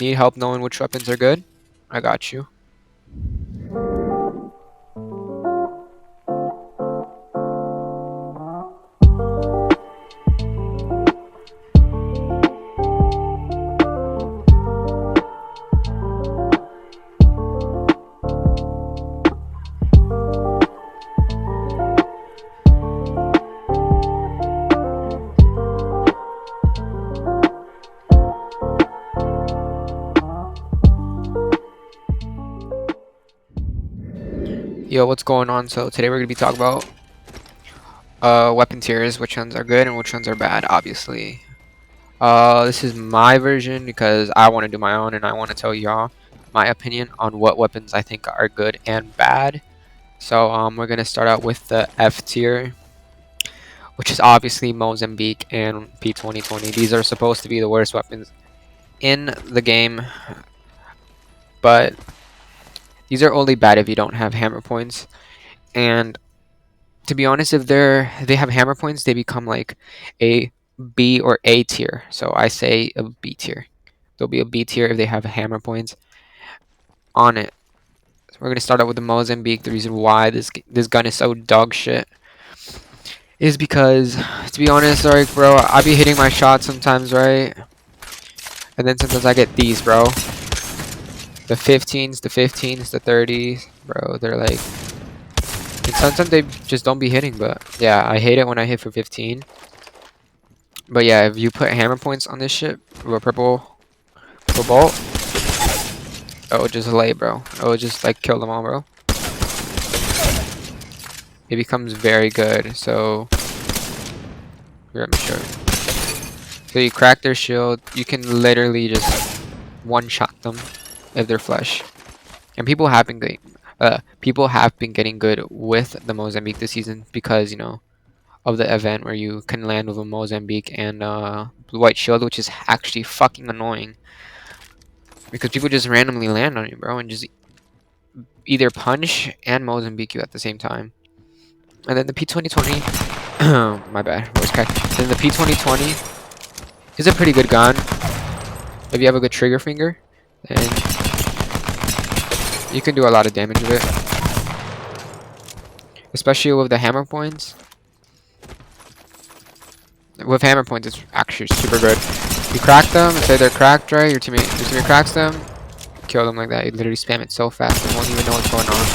Need help knowing which weapons are good? I got you. Yo, what's going on? So today we're gonna be talking about weapon tiers, which ones are good and which ones are bad, obviously. This is my version because I want to do my own and I want to tell y'all my opinion on what weapons I think are good and bad. So we're gonna start out with the F tier, which is obviously Mozambique and P2020. These are supposed to be the worst weapons in the game, but these are only bad if you don't have hammer points. And to be honest, if they have hammer points, they become like a B or A tier. So I say a B tier. There'll be a B tier if they have hammer points on it. So we're gonna start out with the Mozambique. The reason why this gun is so dog shit is because, to be honest, like bro, I be hitting my shots sometimes, right? And then sometimes I get these, bro. The 15s, the 30s, bro. They're like, and sometimes they just don't be hitting. But yeah, I hate it when I hit for 15. But yeah, if you put hammer points on this shit, or a purple bolt, it would just lay, bro. It would just like kill them all, bro. It becomes very good. So here, let me show you. So you crack their shield, you can literally just one-shot them if they're flesh. And people have been getting good with the Mozambique this season because, you know, of the event where you can land with a Mozambique and Blue White Shield, which is actually fucking annoying. Because people just randomly land on you, bro, and just either punch and Mozambique you at the same time. And then the P2020, my bad, voice crack. Then the P2020 is a pretty good gun. If you have a good trigger finger, then you can do a lot of damage with it. Especially with the hammer points. With hammer points, it's actually super good. You crack them, say they're cracked, right? Your teammate cracks them, kill them like that. You literally spam it so fast, they won't even know what's going on.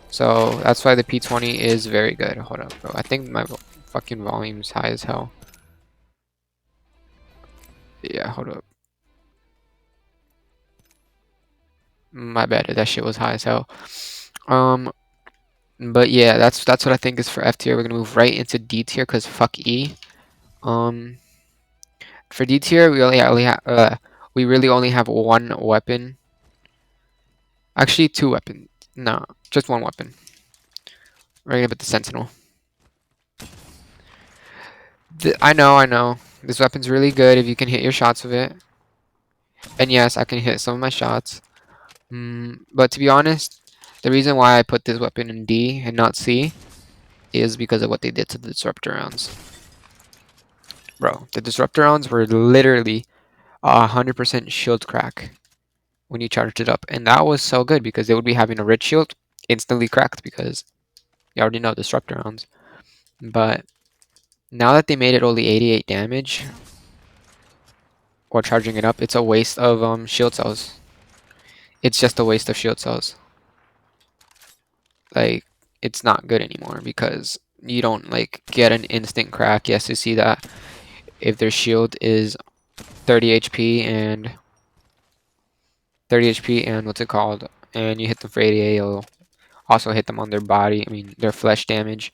So that's why the P20 is very good. Hold up, bro. I think my fucking volume's high as hell. Yeah, hold up. My bad, that shit was high as hell. But yeah, that's what I think is for F tier. We're gonna move right into D tier because fuck E. For D tier, we really only have one weapon. Actually, two weapons. No, just one weapon. We're gonna put the Sentinel. I know. This weapon's really good if you can hit your shots with it. And yes, I can hit some of my shots. But to be honest, the reason why I put this weapon in D and not C is because of what they did to the Disruptor rounds. Bro, the Disruptor rounds were literally 100% shield crack when you charged it up. And that was so good because they would be having a red shield instantly cracked because you already know Disruptor rounds. But now that they made it only 88 damage or charging it up, it's a waste of shield cells. It's just a waste of shield cells. Like, it's not good anymore because you don't like get an instant crack. Yes, you see that if their shield is 30 HP and what's it called, and you hit them for 88, you'll also hit them on their body. I mean, their flesh damage,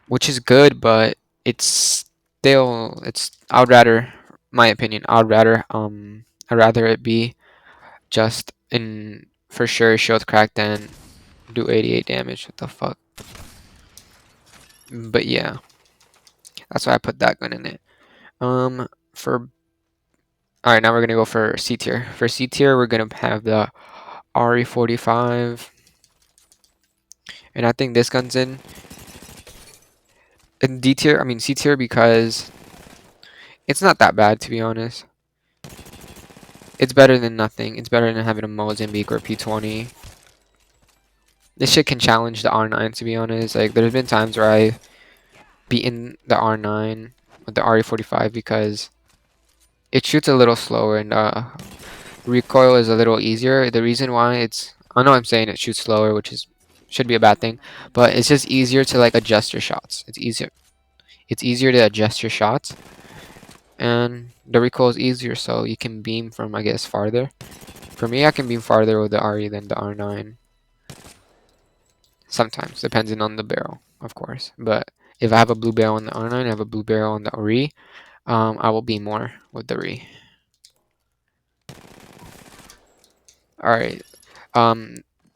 which is good, but it's still I would rather, my opinion, I'd rather it be just in for sure shield crack than do 88 damage. What the fuck? But yeah, that's why I put that gun in it. For all right, now we're gonna go for C tier. For C tier, we're gonna have the RE45, and I think this gun's in D tier. I mean C tier because it's not that bad, to be honest. It's better than nothing. It's better than having a Mozambique or P20. This shit can challenge the R9, to be honest. Like, there's been times where I've beaten the R9 with the RE45 because it shoots a little slower and recoil is a little easier. The reason why I know I'm saying it shoots slower, which is should be a bad thing, but it's just easier to like adjust your shots. It's easier to adjust your shots, and the recoil is easier, so you can beam from, I guess, farther. For me, I can beam farther with the RE than the R9. Sometimes, depending on the barrel, of course. But if I have a blue barrel on the R9, I have a blue barrel on the RE, I will beam more with the RE. Alright,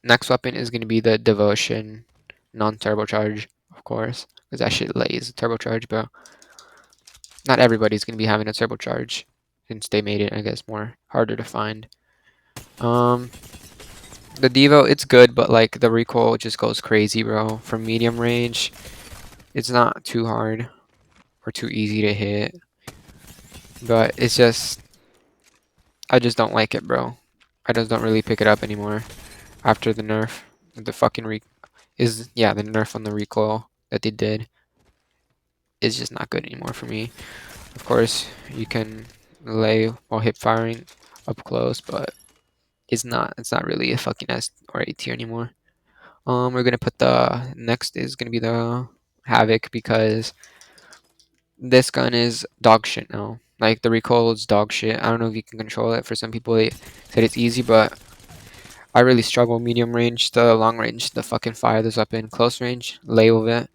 next weapon is going to be the Devotion non-turbocharge, of course, because that shit lays turbocharge, but not everybody's going to be having a turbocharge since they made it, I guess, more harder to find. The Devo, it's good, but like the recoil just goes crazy, bro. From medium range, it's not too hard or too easy to hit, but it's just, I just don't like it, bro. I just don't really pick it up anymore after the nerf. The fucking the nerf on the recoil that they did is just not good anymore for me. Of course, you can lay while hip firing up close, but it's not really a fucking S or A tier anymore. We're gonna put the next is gonna be the Havoc because this gun is dog shit now. Like the recoil is dog shit. I don't know if you can control it. For some people, they said it's easy, but I really struggle medium range, the long range, the fucking fire this up in close range, lay with it.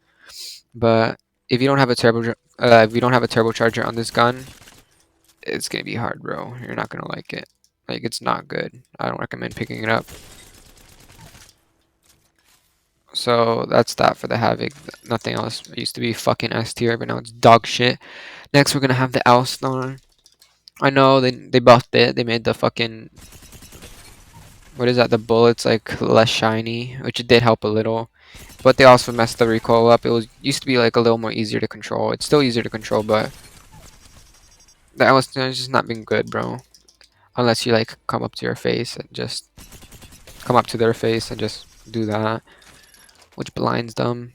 But if you don't have a turbocharger on this gun, it's gonna be hard, bro. You're not gonna like it. Like it's not good. I don't recommend picking it up. So that's that for the Havoc. Nothing else. It used to be fucking S tier, but now it's dog shit. Next, we're gonna have the Alstar. I know they buffed it. They made the fucking, what is that? The bullets like less shiny, which it did help a little. But they also messed the recoil up. It was used to be like a little more easier to control. It's still easier to control, but the Alstar has just not been good, bro. Unless you like come up to your face and just come up to their face and just do that, which blinds them.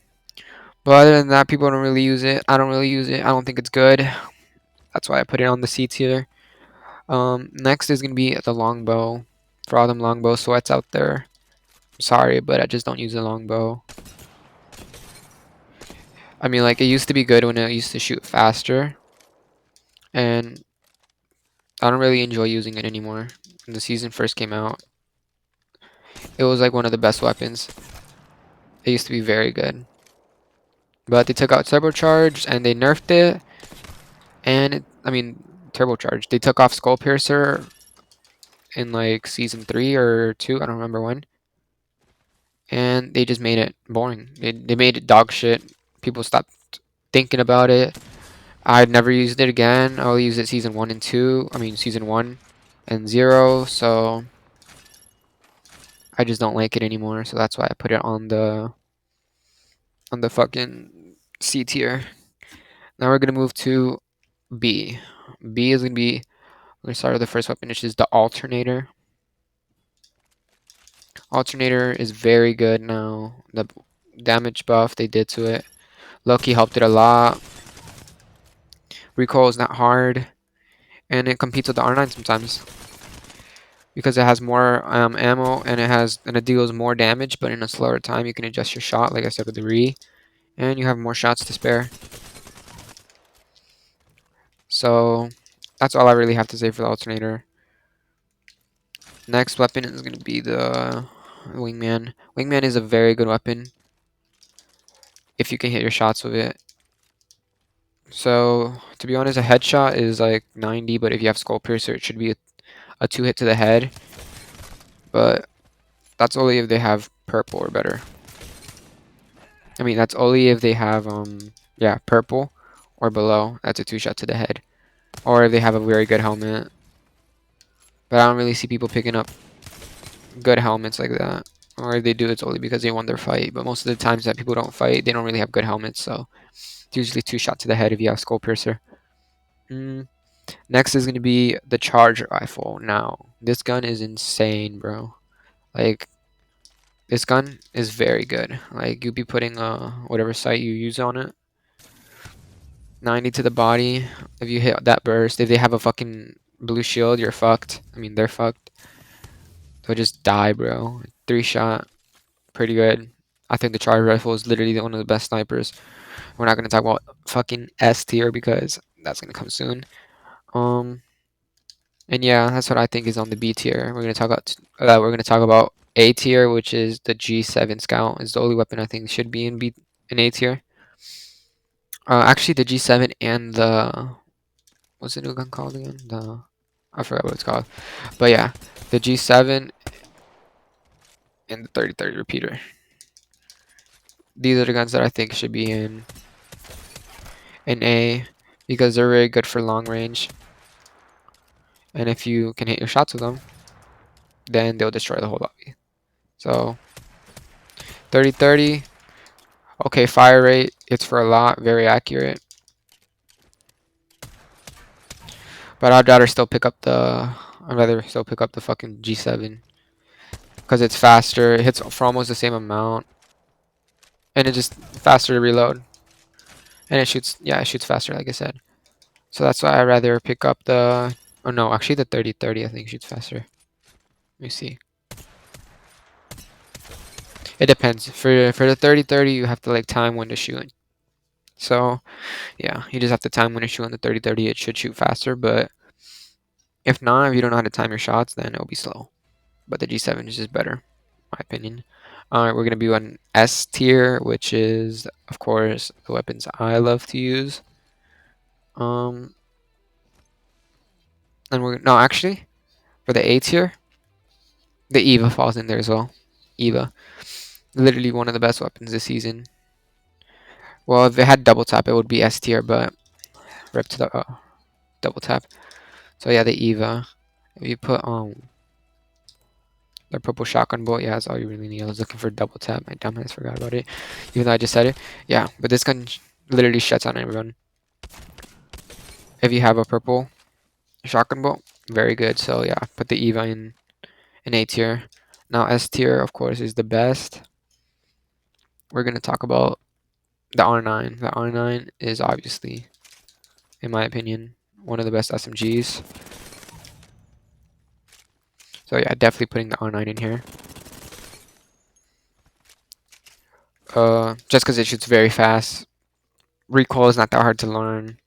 But other than that, people don't really use it. I don't really use it. I don't think it's good. That's why I put it on the C tier. Next is gonna be the longbow. For all them longbow sweats out there, sorry, but I just don't use the longbow. I mean, like it used to be good when it used to shoot faster, and I don't really enjoy using it anymore. When the season first came out, it was like one of the best weapons. It used to be very good, but they took out turbocharge and they nerfed it. And I mean, turbocharge. They took off Skull Piercer in like season 3 or 2. I don't remember when. And they just made it boring. They made it dog shit. People stopped thinking about it. I'd never used it again. I'll use it season 1 and 2. I mean, season 1 and 0. So I just don't like it anymore. So that's why I put it on the fucking C tier. Now we're gonna move to B. B is gonna be, let's start with the first weapon, which is the Alternator. Alternator is very good now. The damage buff they did to it, Loki helped it a lot. Recoil is not hard, and it competes with the R9 sometimes because it has more ammo and it deals more damage, but in a slower time. You can adjust your shot, like I said with the Re, and you have more shots to spare. So that's all I really have to say for the Alternator. Next weapon is going to be the Wingman. Wingman is a very good weapon if you can hit your shots with it. So, to be honest, a headshot is like 90, but if you have Skull Piercer, it should be a 2-hit to the head. But that's only if they have purple or better. I mean, that's only if they have, purple or below. That's a 2-shot to the head. Or if they have a very good helmet. But I don't really see people picking up good helmets like that. Or if they do, it's only because they won their fight. But most of the times that people don't fight, they don't really have good helmets. So, it's usually 2-shot to the head if you have Skull Piercer. Next is going to be the Charge Rifle. Now, this gun is insane, bro. Like, this gun is very good. Like, you'll be putting whatever sight you use on it. 90 to the body. If you hit that burst, if they have a fucking blue shield, you're fucked. I mean, they're fucked. They'll just die, bro. 3-shot. Pretty good. I think the Charge Rifle is literally one of the best snipers. We're not going to talk about fucking S tier because that's going to come soon. And yeah, that's what I think is on the B tier. We're gonna talk about A tier, which is the G7 Scout. Is the only weapon I think should be in A tier. Actually, the G7 and the what's the new gun called again? I forgot what it's called. But yeah, the G7 and the 3030 repeater. These are the guns that I think should be in A because they're very good for long range. And if you can hit your shots with them, then they'll destroy the whole lobby. So 3030. Okay, fire rate, it's for a lot, very accurate. But I'd rather still pick up the fucking G7 because it's faster. It hits for almost the same amount, and it's just faster to reload. And it shoots, yeah, it shoots faster, like I said. So that's why I'd rather pick up the. Oh no, actually the 3030 I think shoots faster. Let me see. It depends. For the 3030 you have to like time when to shoot. So yeah, you just have to time when to shoot on the 3030. It should shoot faster, but if not, if you don't know how to time your shots, then it'll be slow. But the G7 is just better, my opinion. Alright, we're going to be on S tier, which is, of course, the weapons I love to use. And no, actually, for the A tier, the Eva falls in there as well. Eva. Literally one of the best weapons this season. Well, if it had double tap, it would be S tier, but rip to the double tap. So yeah, the Eva. If you put the purple shotgun bolt, yeah, that's all you really need. I was looking for double tap. My dumbass forgot about it. Even though I just said it. Yeah, but this gun literally shuts on everyone. If you have a purple shotgun bolt, very good. So yeah, put the Eva in A tier. Now S tier, of course, is the best. We're going to talk about the R9. The R9 is obviously, in my opinion, one of the best SMGs. So yeah, definitely putting the R9 in here. Just because it shoots very fast. Recoil is not that hard to learn.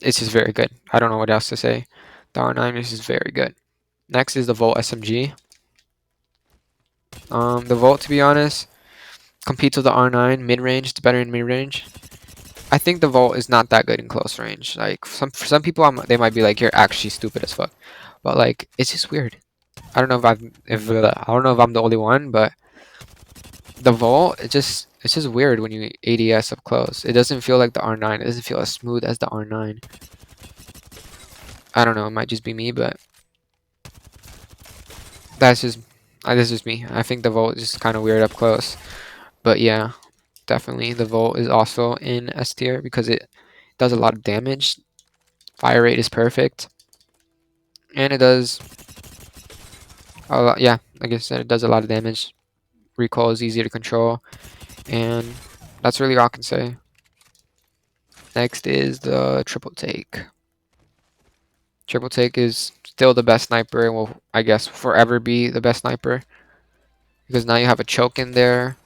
It's just very good. I don't know what else to say. The R9 is just very good. Next is the Volt SMG. The Volt, to be honest, competes with the R9 mid-range. It's better in mid-range. I think the Volt is not that good in close range. Like for some people, they might be like, "You're actually stupid as fuck," but like it's just weird. I don't know if I don't know if I'm the only one, but the Volt, it's just weird when you ADS up close. It doesn't feel like the R9. It doesn't feel as smooth as the R9. I don't know. It might just be me, but that's just me. I think the Volt is just kind of weird up close. But yeah, definitely the Volt is also in S tier because it does a lot of damage. Fire rate is perfect. And it does a lot, yeah, like I said, it does a lot of damage. Recoil is easier to control. And that's really all I can say. Next is the Triple Take. Triple Take is still the best sniper and will, I guess, forever be the best sniper. Because now you have a choke in there.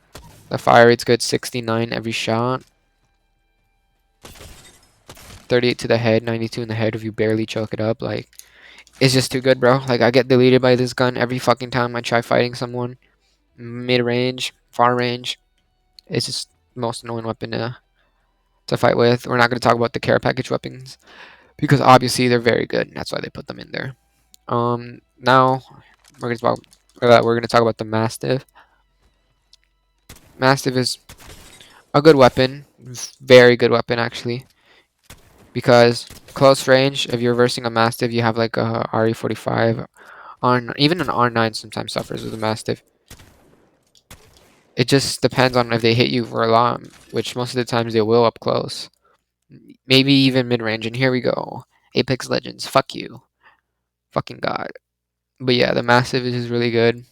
The fire rate's good, 69 every shot. 38 to the head, 92 in the head if you barely choke it up. Like, it's just too good, bro. Like, I get deleted by this gun every fucking time I try fighting someone. Mid-range, far range. It's just the most annoying weapon to fight with. We're not going to talk about the care package weapons because obviously they're very good. And that's why they put them in there. Now we're going to talk about the Mastiff. Mastiff is a good weapon, very good weapon actually, because close range, if you're versing a Mastiff, you have like a RE45, even an R9 sometimes suffers with a Mastiff. It just depends on if they hit you for a lot, which most of the times they will up close. maybe even mid-range. And here we go. Apex Legends, fuck you. Fucking god. But yeah, the Massive is really good.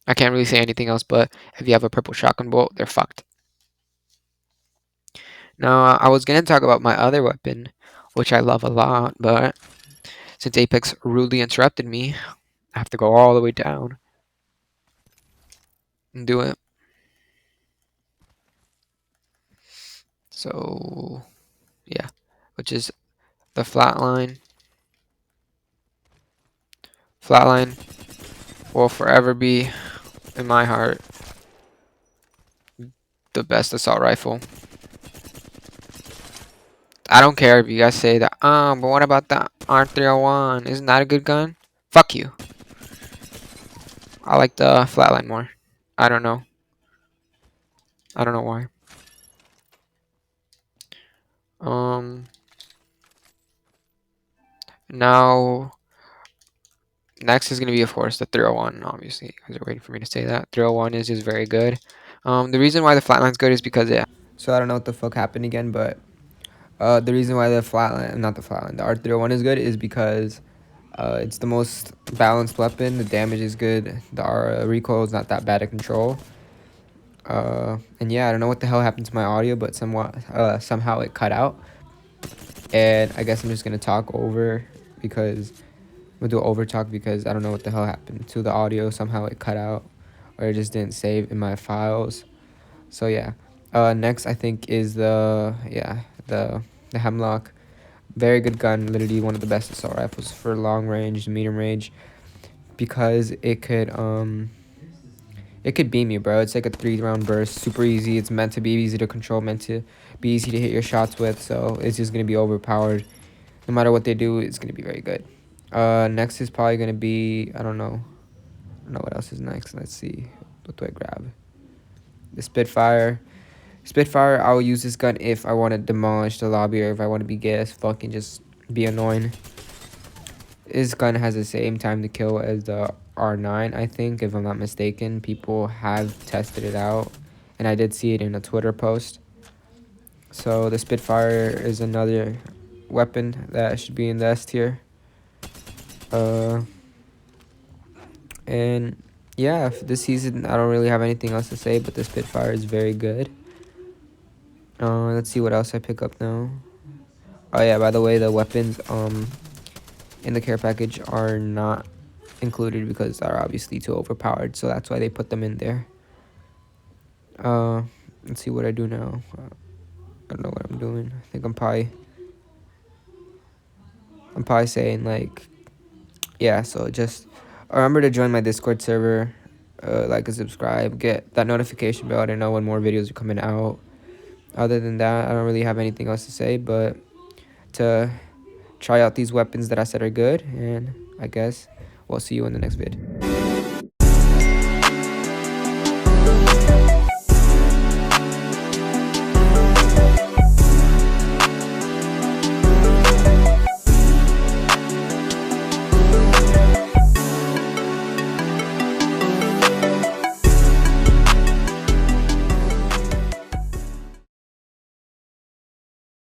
I can't really say anything else, but if you have a purple shotgun bolt, they're fucked. Now, I was gonna talk about my other weapon, which I love a lot, but since Apex rudely interrupted me, I have to go all the way down and do it. So, yeah, which is the Flatline. Flatline will forever be, in my heart, the best assault rifle. I don't care if you guys say that, but what about the R301? Isn't that a good gun? Fuck you. I like the Flatline more. I don't know. I don't know why. Um, Now, next is going to be, of course, the 301, obviously. You guys are waiting for me to say that. 301 is just very good. The reason why the Flatline's good is because it... So I don't know what the fuck happened again, but the reason why the Flatline, not the Flatline, the R301 is good is because it's the most balanced weapon. The damage is good. The recoil is not that bad to control. And yeah, I don't know what the hell happened to my audio, but somehow it cut out. And I guess I'm just going to talk over because... We'll do over talk because I don't know what the hell happened to the audio. Somehow it cut out or it just didn't save in my files. So yeah. Next I think is the Hemlock. Very good gun, literally one of the best assault rifles for long range, medium range, because it could beam you, bro. It's like a 3-round burst, super easy. It's meant to be easy to control, meant to be easy to hit your shots with. So it's just gonna be overpowered. No matter what they do, it's gonna be very good. Next is probably gonna be, I don't know what else is next. Let's see, what do I grab? The Spitfire. Spitfire, I will use this gun if I want to demolish the lobby or if I want to be gay as fuck and just be annoying. This gun has the same time to kill as the R9, I think, if I'm not mistaken. People have tested it out, and I did see it in a Twitter post. So the Spitfire is another weapon that should be in the S tier. And yeah, this season I don't really have anything else to say, but the Spitfire is very good. Let's see what else I pick up now. Oh yeah, by the way, the weapons in the care package are not included because they're obviously too overpowered, so that's why they put them in there. Let's see what I do now. I don't know what I'm doing. I think I'm probably saying like, yeah, so just remember to join my Discord server, like and subscribe, get that notification bell to know when more videos are coming out. Other than that, I don't really have anything else to say, but to try out these weapons that I said are good, and I guess we'll see you in the next vid.